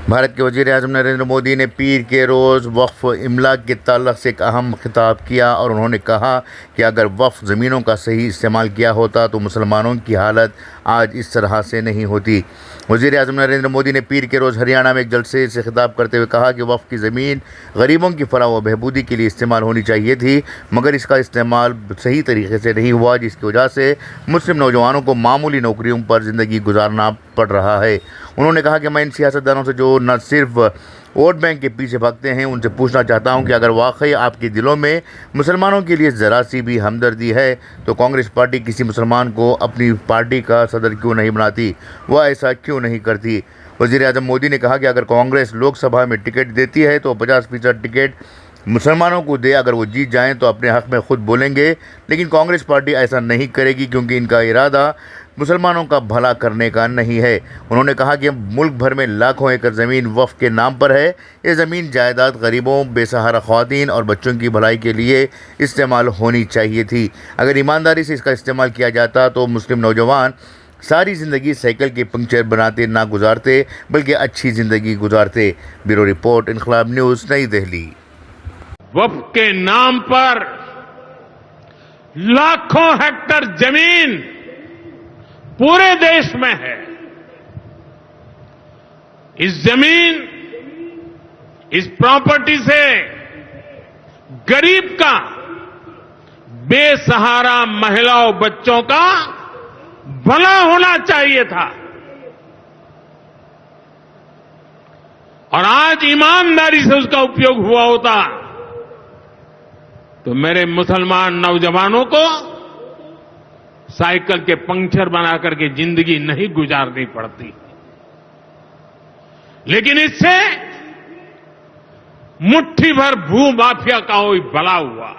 भारत के वज़ीर-ए-आज़म नरेंद्र मोदी ने पीर के रोज़ वक्फ इमलाक के ताल्लुक़ से एक अहम खिताब किया और उन्होंने कहा कि अगर वक्फ ज़मीनों का सही इस्तेमाल किया होता तो मुसलमानों की हालत आज इस तरह से नहीं होती। वज़ीर-ए-आज़म नरेंद्र मोदी ने पीर के रोज़ हरियाणा में एक जलसे से खिताब करते हुए कहा कि वक्फ की ज़मीन गरीबों की फलाह व बहबूदी के लिए इस्तेमाल होनी चाहिए थी, मगर इसका इस्तेमाल सही तरीके से नहीं हुआ, जिसकी वजह से मुस्लिम नौजवानों को मामूली नौकरियों पर ज़िंदगी गुजारना पड़ रहा है। उन्होंने कहा कि मैं इन सियासतदानों से जो न सिर्फ वोट बैंक के पीछे भागते हैं, उनसे पूछना चाहता हूं कि अगर वाकई आपके दिलों में मुसलमानों के लिए ज़रा सी भी हमदर्दी है तो कांग्रेस पार्टी किसी मुसलमान को अपनी पार्टी का सदर क्यों नहीं बनाती, वह ऐसा क्यों नहीं करती। वज़ीर-ए-आज़म मोदी ने कहा कि अगर कांग्रेस लोकसभा में टिकट देती है तो 50% टिकट मुसलमानों को दे, अगर वो जीत जाएं तो अपने हक़ में खुद बोलेंगे, लेकिन कांग्रेस पार्टी ऐसा नहीं करेगी क्योंकि इनका इरादा मुसलमानों का भला करने का नहीं है। उन्होंने कहा कि मुल्क भर में लाखों एकड़ ज़मीन वक्फ के नाम पर है। ये ज़मीन जायदाद गरीबों, बेसहारा ख़वातीन और बच्चों की भलाई के लिए इस्तेमाल होनी चाहिए थी। अगर ईमानदारी से इसका इस्तेमाल किया जाता तो मुस्लिम नौजवान सारी ज़िंदगी साइकिल के पंक्चर बनाते ना गुजारते, बल्कि अच्छी ज़िंदगी गुजारते। ब्यूरो रिपोर्ट, इनकलाब न्यूज़, नई दिल्ली। वक्फ के नाम पर लाखों हेक्टेयर जमीन पूरे देश में है। इस जमीन, इस प्रॉपर्टी से गरीब का, बेसहारा महिलाओं, बच्चों का भला होना चाहिए था। और आज ईमानदारी से उसका उपयोग हुआ होता तो मेरे मुसलमान नौजवानों को साइकिल के पंक्चर बना करके जिंदगी नहीं गुजारनी पड़ती। लेकिन इससे मुट्ठी भर भू माफिया का कोई भला हुआ।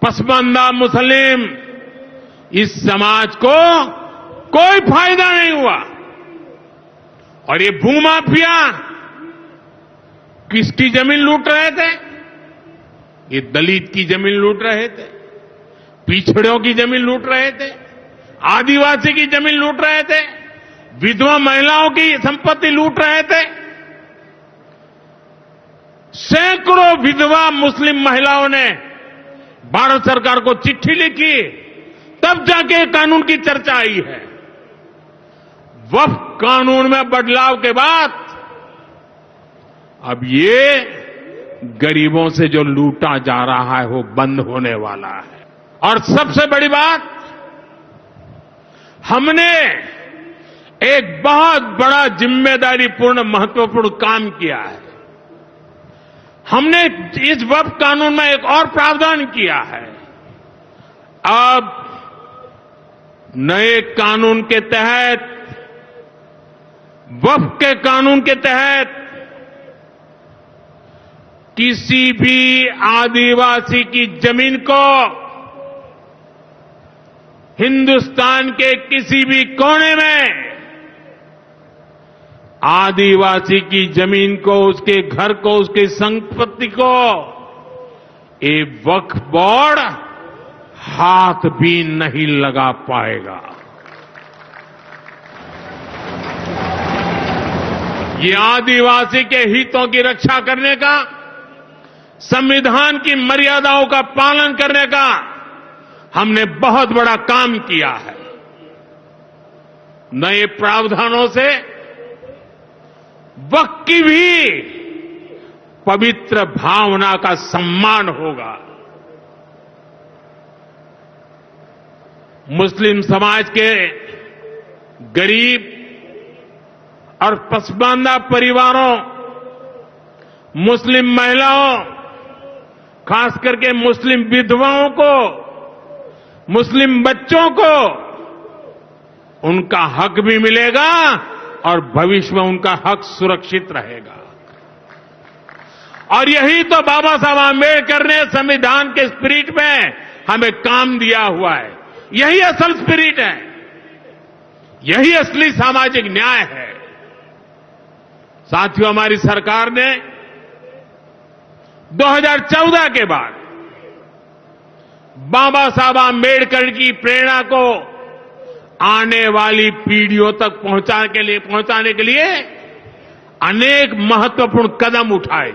पसमानदा मुस्लिम इस समाज को कोई फायदा नहीं हुआ। और ये भूमाफिया किसकी जमीन लूट रहे थे? ये दलित की जमीन लूट रहे थे, पिछड़ों की जमीन लूट रहे थे, आदिवासी की जमीन लूट रहे थे, विधवा महिलाओं की संपत्ति लूट रहे थे। सैकड़ों विधवा मुस्लिम महिलाओं ने भारत सरकार को चिट्ठी लिखी, तब जाके कानून की चर्चा आई है। वक्फ कानून में बदलाव के बाद अब ये गरीबों से जो लूटा जा रहा है वो बंद होने वाला है। और सबसे बड़ी बात, हमने एक बहुत बड़ा जिम्मेदारीपूर्ण महत्वपूर्ण काम किया है। हमने इस वक्फ कानून में एक और प्रावधान किया है। अब नए कानून के तहत, वक्फ के कानून के तहत किसी भी आदिवासी की जमीन को हिंदुस्तान के किसी भी कोने में आदिवासी की जमीन को, उसके घर को, उसकी संपत्ति को ये वक्फ बोर्ड हाथ भी नहीं लगा पाएगा। ये आदिवासी के हितों की रक्षा करने का, संविधान की मर्यादाओं का पालन करने का हमने बहुत बड़ा काम किया है। नए प्रावधानों से वक्फ की भी पवित्र भावना का सम्मान होगा। मुस्लिम समाज के गरीब और पसमानदा परिवारों, मुस्लिम महिलाओं, खास करके मुस्लिम विधवाओं को, मुस्लिम बच्चों को उनका हक भी मिलेगा और भविष्य में उनका हक सुरक्षित रहेगा। और यही तो बाबा साहब आंबेडकर ने संविधान के स्पिरिट में हमें काम दिया हुआ है। यही असल स्पिरिट है, यही असली सामाजिक न्याय है। साथियों, हमारी सरकार ने 2014 के बाद बाबा साहब आंबेडकर की प्रेरणा को आने वाली पीढ़ियों तक पहुंचाने के लिए अनेक महत्वपूर्ण कदम उठाए